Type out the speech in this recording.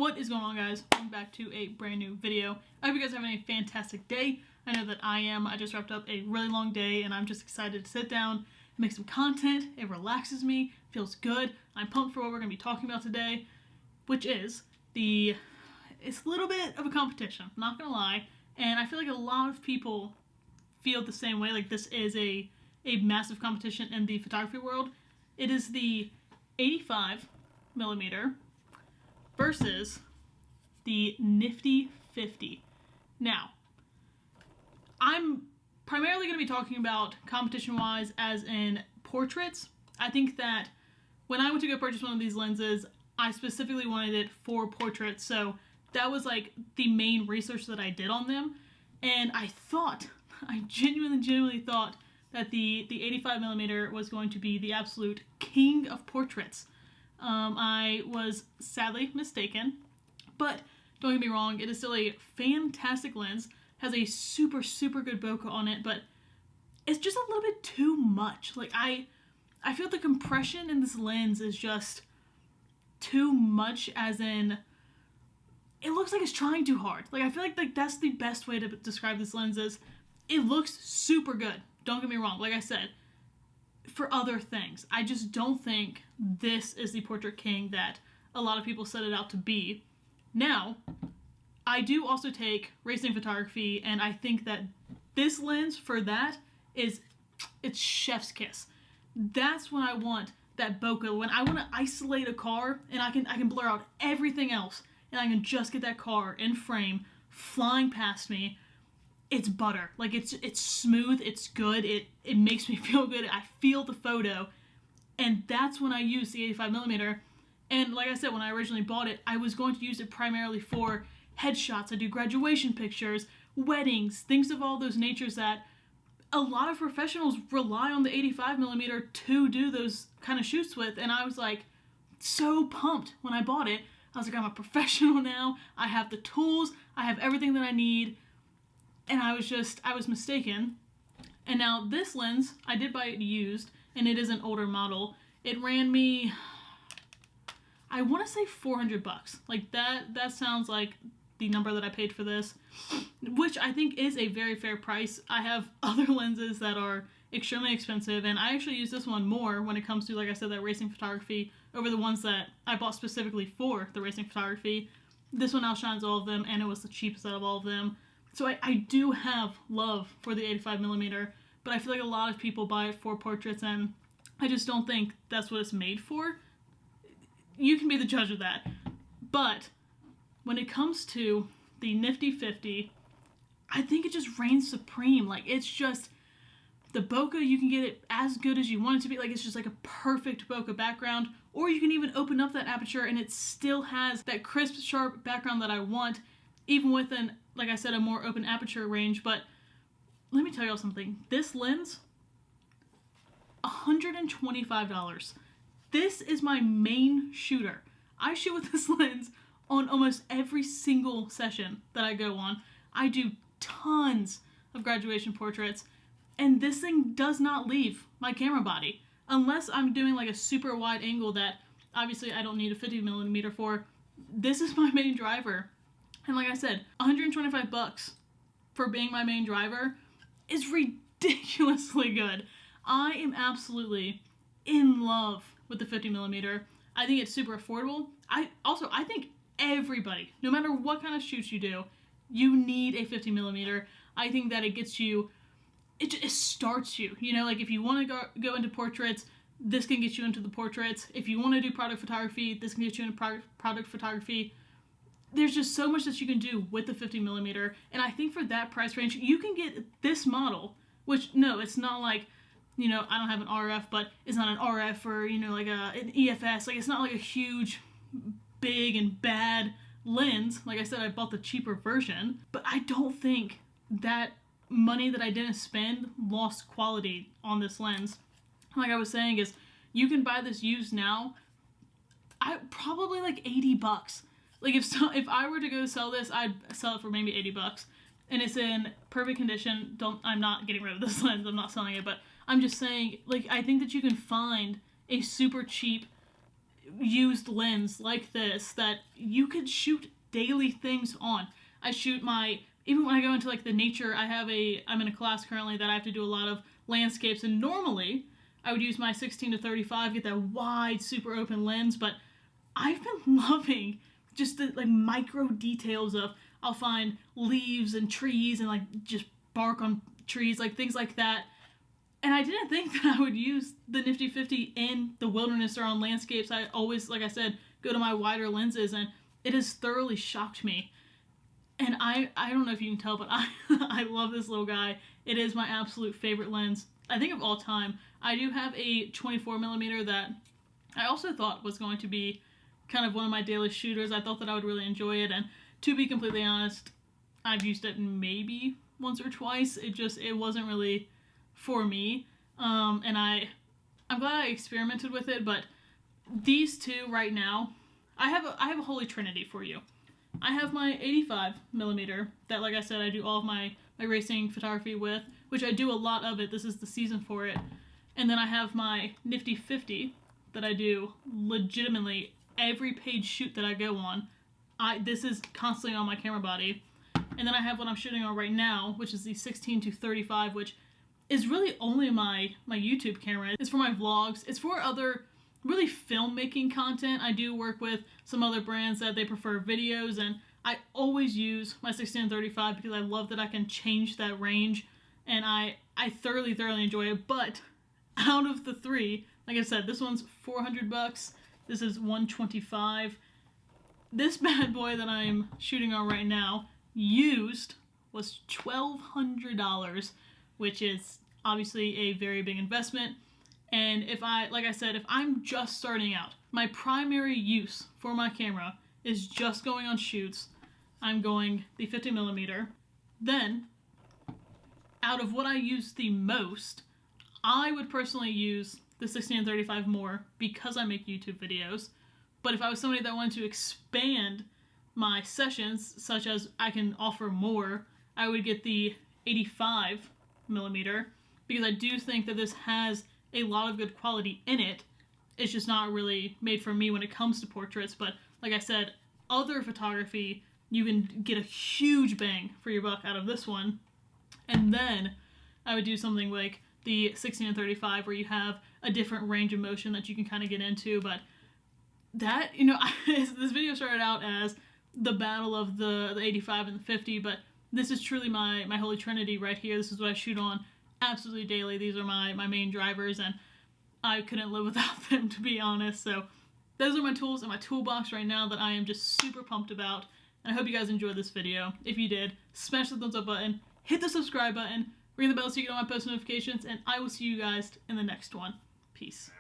What is going on, guys? Welcome back to a brand new video. I hope you guys are having a fantastic day. I know that I am. I just wrapped up a really long day and I'm just excited to sit down and make some content. It relaxes me, feels good. I'm pumped for what we're going to be talking about today, which is it's a little bit of a competition, not gonna lie. And I feel like a lot of people feel the same way, like this is a massive competition in the photography world. It is the 85mm versus the Nifty 50. Now, I'm primarily going to be talking about competition-wise as in portraits. I think that when I went to go purchase one of these lenses, I specifically wanted it for portraits, so that was like the main research that I did on them. And I genuinely thought that the 85mm was going to be the absolute king of portraits. I was sadly mistaken, but don't get me wrong, it is still a fantastic lens, has a super good bokeh on it, but it's just a little bit too much. Like I feel the compression in this lens is just too much, as in it looks like it's trying too hard. Like I feel like that's the best way to describe this lens. Is it looks super good, don't get me wrong, like I said, for other things. I just don't think this is the portrait king that a lot of people set it out to be. Now, I do also take racing photography, and I think that this lens for that it's chef's kiss. That's when I want that bokeh, when I want to isolate a car and I can blur out everything else and I can just get that car in frame flying past me. It's butter. Like it's smooth, it's good, it makes me feel good, I feel the photo, and that's when I use the 85mm. And like I said, when I originally bought it, I was going to use it primarily for headshots. I do graduation pictures, weddings, things of all those natures that a lot of professionals rely on the 85mm to do those kind of shoots with. And I was like so pumped when I bought it. I was like, I'm a professional now, I have the tools, I have everything that I need. And I was mistaken. And now this lens, I did buy it used, and it is an older model. It ran me, I want to say $400. Like that sounds like the number that I paid for this, which I think is a very fair price. I have other lenses that are extremely expensive, and I actually use this one more when it comes to, like I said, that racing photography over the ones that I bought specifically for the racing photography. This one outshines all of them, and it was the cheapest out of all of them. So I do have love for the 85mm, but I feel like a lot of people buy it for portraits, and I just don't think that's what it's made for. You can be the judge of that. But when it comes to the Nifty 50, I think it just reigns supreme. Like it's just, the bokeh, you can get it as good as you want it to be. Like it's just like a perfect bokeh background, or you can even open up that aperture and it still has that crisp, sharp background that I want, even with like I said, a more open aperture range. But let me tell y'all something. This lens, $125. This is my main shooter. I shoot with this lens on almost every single session that I go on. I do tons of graduation portraits, and this thing does not leave my camera body. Unless I'm doing like a super wide angle that obviously I don't need a 50mm for. This is my main driver. And like I said, $125 for being my main driver is ridiculously good. I am absolutely in love with the 50mm. I think it's super affordable. I think everybody, no matter what kind of shoots you do, you need a 50mm. I think that it gets you, it starts you. You know, like if you want to go into portraits, this can get you into the portraits. If you want to do product photography, this can get you into product photography. There's just so much that you can do with the 50mm, and I think for that price range, you can get this model, which, no, it's not like, you know, I don't have an RF, but it's not an RF or, you know, like an EFS. Like, it's not like a huge, big, and bad lens. Like I said, I bought the cheaper version, but I don't think that money that I didn't spend lost quality on this lens. Like I was saying, is you can buy this used now, probably like $80. Like if I were to go sell this, I'd sell it for maybe $80, and it's in perfect condition. I'm not getting rid of this lens, I'm not selling it, but I'm just saying, like, I think that you can find a super cheap used lens like this that you could shoot daily things on. I shoot even when I go into like the nature, I'm in a class currently that I have to do a lot of landscapes, and normally I would use my 16-35, get that wide, super open lens, but I've been loving just the like micro details of, I'll find leaves and trees and like just bark on trees, like things like that. And I didn't think that I would use the Nifty 50 in the wilderness or on landscapes. I always, like I said, go to my wider lenses, and it has thoroughly shocked me. And I don't know if you can tell, but I love this little guy. It is my absolute favorite lens, I think, of all time. I do have a 24mm that I also thought was going to be kind of one of my daily shooters. I thought that I would really enjoy it, and to be completely honest, I've used it maybe once or twice. It wasn't really for me, and I'm glad I experimented with it. But these two right now, I have a holy trinity for you. I have my 85mm that, like I said, I do all of my racing photography with, which I do a lot of it. This is the season for it. And then I have my Nifty 50 that I do legitimately every page shoot that I go on. This is constantly on my camera body. And then I have what I'm shooting on right now, which is the 16-35, which is really only my YouTube camera. It's for my vlogs. It's for other really filmmaking content. I do work with some other brands that they prefer videos, and I always use my 16-35 because I love that I can change that range, and I thoroughly enjoy it. But out of the three, like I said, this one's $400. This is $125. This bad boy that I'm shooting on right now, used, was $1,200, which is obviously a very big investment. And like I said, if I'm just starting out, my primary use for my camera is just going on shoots. I'm going the 50mm. Then, out of what I use the most, I would personally use the 16-35 more because I make YouTube videos. But if I was somebody that wanted to expand my sessions, such as I can offer more, I would get the 85mm, because I do think that this has a lot of good quality in it. It's just not really made for me when it comes to portraits. But like I said, other photography, you can get a huge bang for your buck out of this one. And then I would do something like the 16-35, where you have a different range of motion that you can kind of get into. But that, this video started out as the battle of the 85 and the 50, but this is truly my holy trinity right here. This is what I shoot on absolutely daily. These are my main drivers, and I couldn't live without them, to be honest. So those are my tools in my toolbox right now that I am just super pumped about. And I hope you guys enjoyed this video. If you did, smash the thumbs up button, hit the subscribe button, ring the bell so you get all my post notifications, and I will see you guys in the next one. Peace.